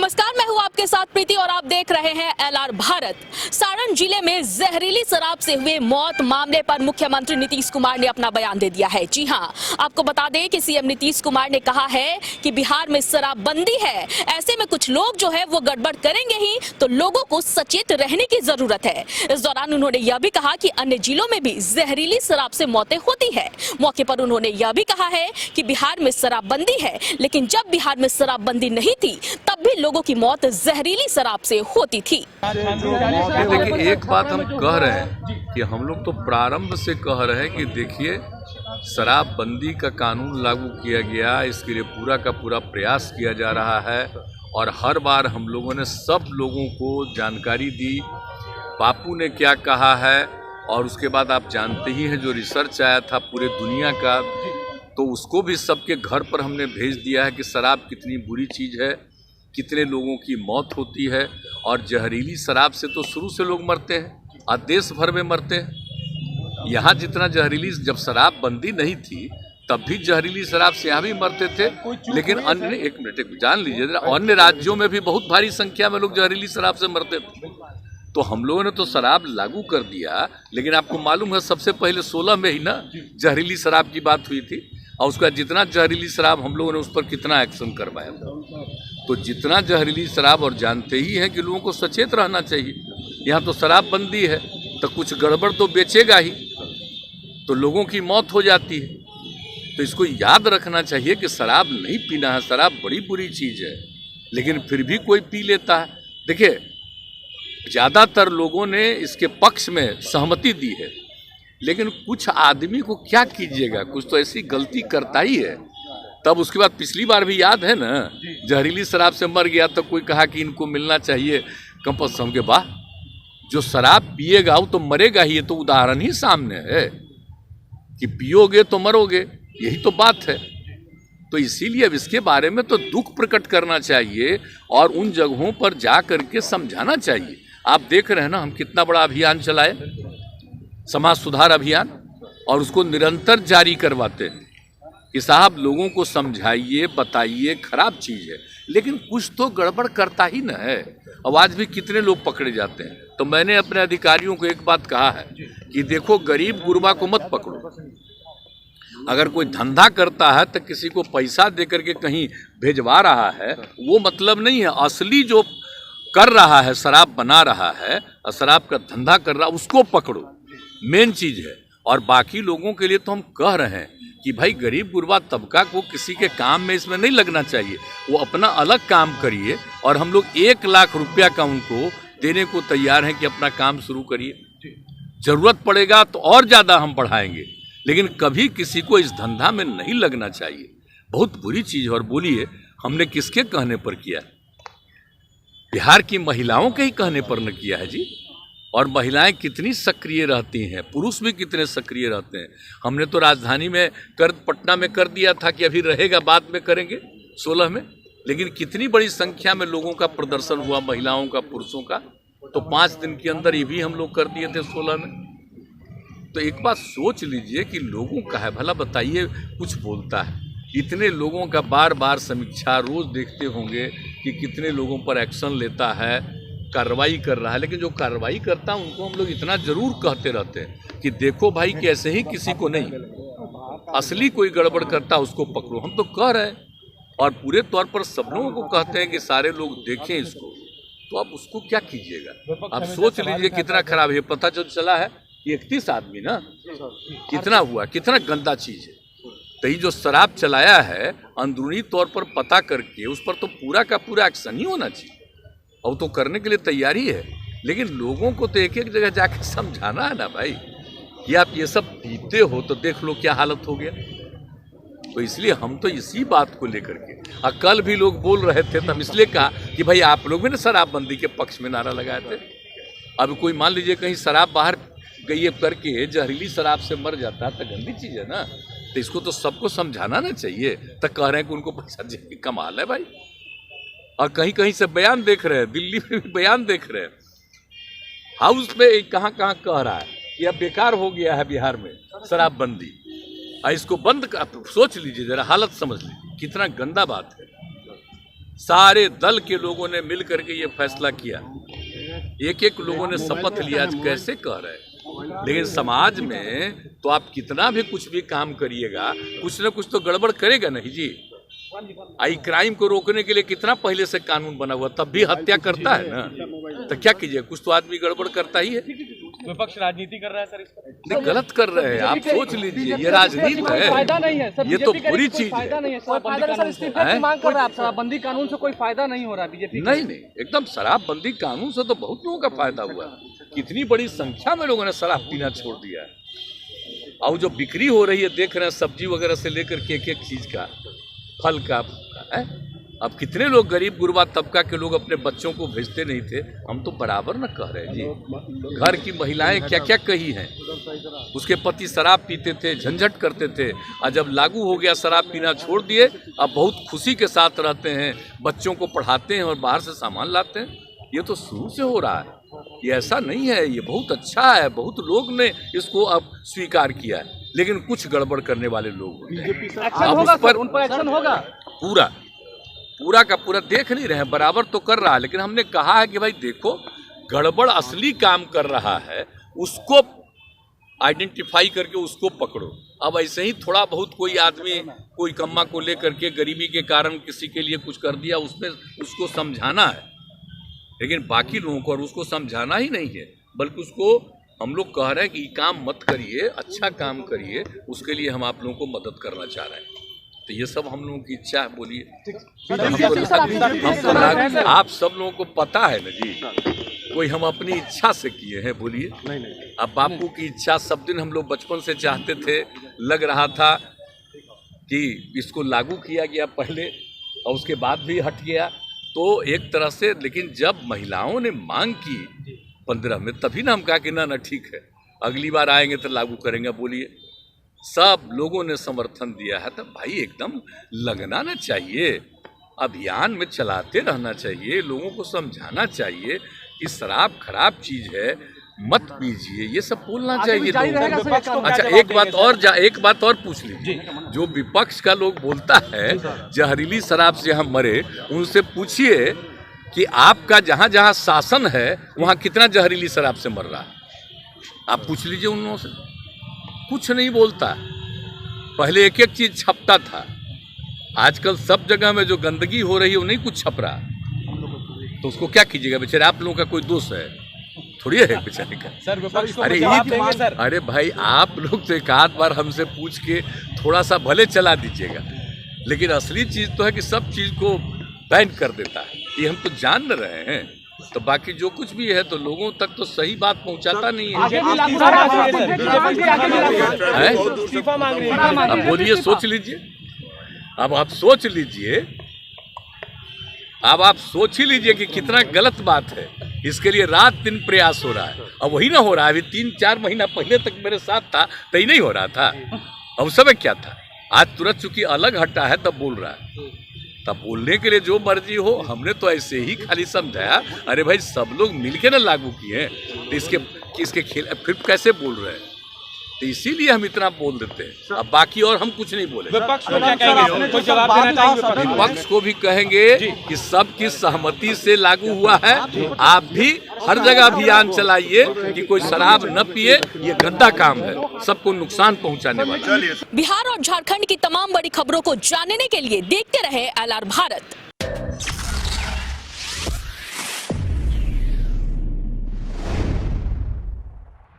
नमस्कार, मैं हूं आपके साथ प्रीति और आप देख रहे हैं LR भारत। सारण जिले में जहरीली शराब से हुए मौत मामले पर मुख्यमंत्री नीतीश कुमार ने अपना बयान दे दिया है। जी हां, आपको बता दें कि सीएम नीतीश कुमार ने कहा है कि बिहार में शराबबंदी है, ऐसे में कुछ लोग जो है वो गड़बड़ करेंगे ही, तो लोगों को सचेत रहने की जरूरत है। इस दौरान उन्होंने यह भी कहा कि अन्य जिलों में भी जहरीली शराब से मौतें होती है। मौके पर उन्होंने यह भी कहा है कि बिहार में शराबबंदी है, लेकिन जब बिहार में शराबबंदी नहीं थी तब भी लोगों की मौत जहरीली शराब से होती थी। देखिए, एक बात हम कह रहे हैं कि हम लोग तो प्रारंभ से कह रहे हैं कि देखिए, शराबबंदी का कानून लागू किया गया, इसके लिए पूरा का पूरा प्रयास किया जा रहा है और हर बार हम लोगों ने सब लोगों को जानकारी दी। बापू ने क्या कहा है और उसके बाद आप जानते ही हैं जो रिसर्च आया था पूरे दुनिया का, तो उसको भी सबके घर पर हमने भेज दिया है कि शराब कितनी बुरी चीज़ है, कितने लोगों की मौत होती है। और जहरीली शराब से तो शुरू से लोग मरते हैं और देश भर में मरते हैं। यहाँ जितना जहरीली, जब शराब बंदी नहीं थी तब भी जहरीली शराब से यहाँ भी मरते थे, लेकिन अन्य, एक मिनट जान लीजिए, अन्य राज्यों में भी बहुत भारी संख्या में लोग जहरीली शराब से मरते थे। तो हम लोगों ने तो शराब लागू कर दिया, लेकिन आपको मालूम है सबसे पहले 16 में ही ना जहरीली शराब की बात हुई थी और उसका जितना जहरीली शराब हम लोगों ने उस पर कितना एक्शन करवाया था। तो जितना जहरीली शराब, और जानते ही हैं कि लोगों को सचेत रहना चाहिए। यहाँ तो शराब बंदी है तो कुछ गड़बड़ तो बेचेगा ही, तो लोगों की मौत हो जाती है। तो इसको याद रखना चाहिए कि शराब नहीं पीना है, शराब बड़ी बुरी चीज़ है, लेकिन फिर भी कोई पी लेता है। देखिए, ज़्यादातर लोगों ने इसके पक्ष में सहमति दी है, लेकिन कुछ आदमी को क्या कीजिएगा, कुछ तो ऐसी गलती करता ही है। तब उसके बाद पिछली बार भी याद है ना, जहरीली शराब से मर गया तो कोई कहा कि इनको मिलना चाहिए कंपल्सरी के। वाह, जो शराब पिएगा वो तो मरेगा ही, ये तो उदाहरण ही सामने है कि पियोगे तो मरोगे, यही तो बात है। तो इसीलिए अब इसके बारे में तो दुख प्रकट करना चाहिए और उन जगहों पर जा करके समझाना चाहिए। आप देख रहे हैं ना, हम कितना बड़ा अभियान चलाए, समाज सुधार अभियान, और उसको निरंतर जारी करवाते हैं कि साहब लोगों को समझाइए, बताइए, खराब चीज़ है, लेकिन कुछ तो गड़बड़ करता ही न है। अब आज भी कितने लोग पकड़े जाते हैं। तो मैंने अपने अधिकारियों को एक बात कहा है कि देखो, गरीब गुरबा को मत पकड़ो। अगर कोई धंधा करता है तो किसी को पैसा दे करके कहीं भेजवा रहा है, वो मतलब नहीं है। असली जो कर रहा है, शराब बना रहा है और शराब का धंधा कर रहा है, उसको पकड़ो, मेन चीज़ है। और बाकी लोगों के लिए तो हम कह रहे हैं कि भाई गरीब गुरबा तबका को किसी के काम में इसमें नहीं लगना चाहिए, वो अपना अलग काम करिए और हम लोग 1 लाख रुपया का उनको देने को तैयार हैं कि अपना काम शुरू करिए। जरूरत पड़ेगा तो और ज़्यादा हम बढ़ाएंगे, लेकिन कभी किसी को इस धंधा में नहीं लगना चाहिए। बहुत बुरी चीज़। और बोलिए, हमने किसके कहने पर किया? बिहार की महिलाओं के ही कहने पर न किया है जी। और महिलाएं कितनी सक्रिय रहती हैं, पुरुष भी कितने सक्रिय रहते हैं। हमने तो राजधानी में पटना में कर दिया था कि अभी रहेगा, बाद में करेंगे 16 में, लेकिन कितनी बड़ी संख्या में लोगों का प्रदर्शन हुआ, महिलाओं का, पुरुषों का। तो 5 दिन के अंदर ये भी हम लोग कर दिए थे 16 में। तो एक बात सोच लीजिए कि लोगों का है भला, बताइए, कुछ बोलता है। इतने लोगों का बार बार समीक्षा रोज देखते होंगे कि कितने लोगों पर एक्शन लेता है, कार्रवाई कर रहा है, लेकिन जो कार्रवाई करता है उनको हम लोग इतना जरूर कहते रहते हैं कि देखो भाई, कैसे ही किसी को नहीं, असली कोई गड़बड़ करता उसको पकड़ो। हम तो कह रहे हैं और पूरे तौर पर सब लोगों को कहते हैं कि सारे लोग देखें इसको। तो अब उसको क्या कीजिएगा? आप सोच लीजिए कितना खराब है। पता जो चला है 31 आदमी ना, कितना हुआ, कितना गंदा चीज है। तो ये जो शराब चलाया है, अंदरूनी तौर पर पता करके उस पर तो पूरा का पूरा एक्शन ही होना चाहिए, और तो करने के लिए तैयारी है। लेकिन लोगों को तो एक एक जगह जाके समझाना है ना भाई, कि आप ये सब पीते हो तो देख लो क्या हालत हो गया। तो इसलिए हम तो इसी बात को लेकर के, और कल भी लोग बोल रहे थे तो हम इसलिए कहा कि भाई आप लोग भी ना शराबबंदी के पक्ष में नारा लगाए थे। अब कोई मान लीजिए कहीं शराब बाहर गई करके जहरीली शराब से मर जाता है तो गंदी चीज़ है ना। तो इसको तो सबको समझाना ना चाहिए। तो कह रहे हैं कि उनको पैसा दे के कमाल है भाई। और कहीं कहीं से बयान देख रहे हैं, दिल्ली में भी बयान देख रहे हैं, हाउस पे कहाँ कहाँ कह रहा है कि अब बेकार हो गया है बिहार में शराबबंदी, इसको बंद कर। सोच लीजिए जरा, हालत समझ लीजिए, कितना गंदा बात है। सारे दल के लोगों ने मिल करके ये फैसला किया, एक एक लोगों ने शपथ लिया। आज कैसे कह रहे हैं, लेकिन समाज में तो आप कितना भी कुछ भी काम करिएगा, कुछ ना कुछ तो गड़बड़ करेगा नहीं जी। आई क्राइम को रोकने के लिए कितना पहले से कानून बना हुआ, तब भी हत्या करता है ना, तो क्या कीजिए, कुछ तो आदमी गड़बड़ करता ही है। विपक्ष राजनीति कर रहा है सर इस पर? नहीं, गलत कर रहे हैं, आप सोच लीजिए, ये राजनीति है, फायदा नहीं है सर, ये तो बुरी चीज फायदा है। नहीं है सर, इस्तीफे की मांग कर रहा है, शराबबंदी कानून से कोई फायदा नहीं हो रहा बीजेपी। नहीं नहीं, एकदम शराबबंदी कानून से तो बहुत लोगों का फायदा हुआ, कितनी बड़ी संख्या में लोगों ने शराब पीना छोड़ दिया है। और जो बिक्री हो रही है देख रहे हैं, सब्जी वगैरह से लेकर के एक एक चीज का, फल का है। अब कितने लोग गरीब गुरबा तबका के लोग अपने बच्चों को भेजते नहीं थे, हम तो बराबर न कह रहे हैं जी। घर की महिलाएं क्या क्या कही हैं, उसके पति शराब पीते थे, झंझट करते थे, और जब लागू हो गया शराब पीना छोड़ दिए, अब बहुत खुशी के साथ रहते हैं, बच्चों को पढ़ाते हैं और बाहर से सामान लाते हैं। ये तो शुरू से हो रहा है, ये ऐसा नहीं है, ये बहुत अच्छा है, बहुत लोग ने इसको अब स्वीकार किया है, लेकिन कुछ गड़बड़ करने वाले लोग अब उस पर उन पर एक्शन होगा। पूरा का पूरा देख नहीं रहे हैं, बराबर तो कर रहा है, लेकिन हमने कहा है कि भाई देखो, गड़बड़ असली काम कर रहा है उसको आइडेंटिफाई करके उसको पकड़ो। अब ऐसे ही थोड़ा बहुत कोई आदमी कोई कम्मा को लेकर के गरीबी के कारण किसी के लिए कुछ कर दिया, उसमें उसको समझाना है, लेकिन बाकी लोगों को और उसको समझाना ही नहीं है, बल्कि उसको हम लोग कह रहे हैं कि ये काम मत करिए, अच्छा काम करिए, उसके लिए हम आप लोगों को मदद करना चाह रहे हैं। तो ये सब हम लोगों की इच्छा है, बोलिए। आप सब लोगों को पता है ना जी, कोई हम अपनी इच्छा से किए हैं, बोलिए। अब बापू की इच्छा सब दिन हम लोग बचपन से चाहते थे, लग रहा था कि इसको लागू किया गया पहले और उसके बाद भी हट गया, तो एक तरह से, लेकिन जब महिलाओं ने मांग की 15 में, तभी ना हम कहा कि ना ठीक है, अगली बार आएंगे तो लागू करेंगे। बोलिए, सब लोगों ने समर्थन दिया है, तो भाई एकदम लगना ना चाहिए, अभियान में चलाते रहना चाहिए, लोगों को समझाना चाहिए कि शराब खराब चीज है, मत पीजिए, ये सब बोलना चाहिए। अच्छा, एक बात और पूछ लीजिए, जो विपक्ष का लोग बोलता है जहरीली शराब से हम मरे, उनसे पूछिए कि आपका जहां जहां शासन है वहां कितना जहरीली शराब से मर रहा है, आप पूछ लीजिए उन लोगों से। कुछ नहीं बोलता, पहले एक एक चीज छपता था, आजकल सब जगह में जो गंदगी हो रही है वो नहीं कुछ छप रहा, तो उसको क्या कीजिएगा, बेचारे आप लोगों का कोई दोष है थोड़ी है बेचारे का। सर विपक्ष को अरे भाई, आप लोग तो एक आध बार हमसे पूछ के थोड़ा सा भले चला दीजिएगा, लेकिन असली चीज तो है कि सब चीज को बैन कर देता है, ये हम तो जान रहे हैं। तो बाकी जो कुछ भी है तो लोगों तक तो सही बात पहुंचाता नहीं है। अब बोलिए, सोच लीजिए, अब आप सोच लीजिए, अब आप सोच ही लीजिए कि कितना गलत बात है। इसके लिए रात दिन प्रयास हो रहा है, अब वही ना हो रहा है। अभी 3-4 महीना पहले तक मेरे साथ था तो ही नहीं हो रहा था, अब उस समय क्या था, आज तुरंत चूंकि अलग हटा है तब बोल रहा है। तब बोलने के लिए जो मर्जी हो, हमने तो ऐसे ही खाली समझाया, अरे भाई सब लोग मिलके ना लागू किए हैं, तो इसके खेल फिर कैसे बोल रहे हैं, तो इसीलिए हम इतना बोल देते हैं। अब बाकी और हम कुछ नहीं बोले। विपक्ष को क्या कहेंगे, कोई जवाब देना चाहिए? विपक्ष को भी कहेंगे कि सबकी सहमति से लागू हुआ है, आप भी हर जगह अभियान चलाइए कि कोई शराब न पिए, ये गंदा काम है, सबको नुकसान पहुंचाने वाला। बिहार और झारखंड की तमाम बड़ी खबरों को जानने के लिए देखते रहे LR भारत।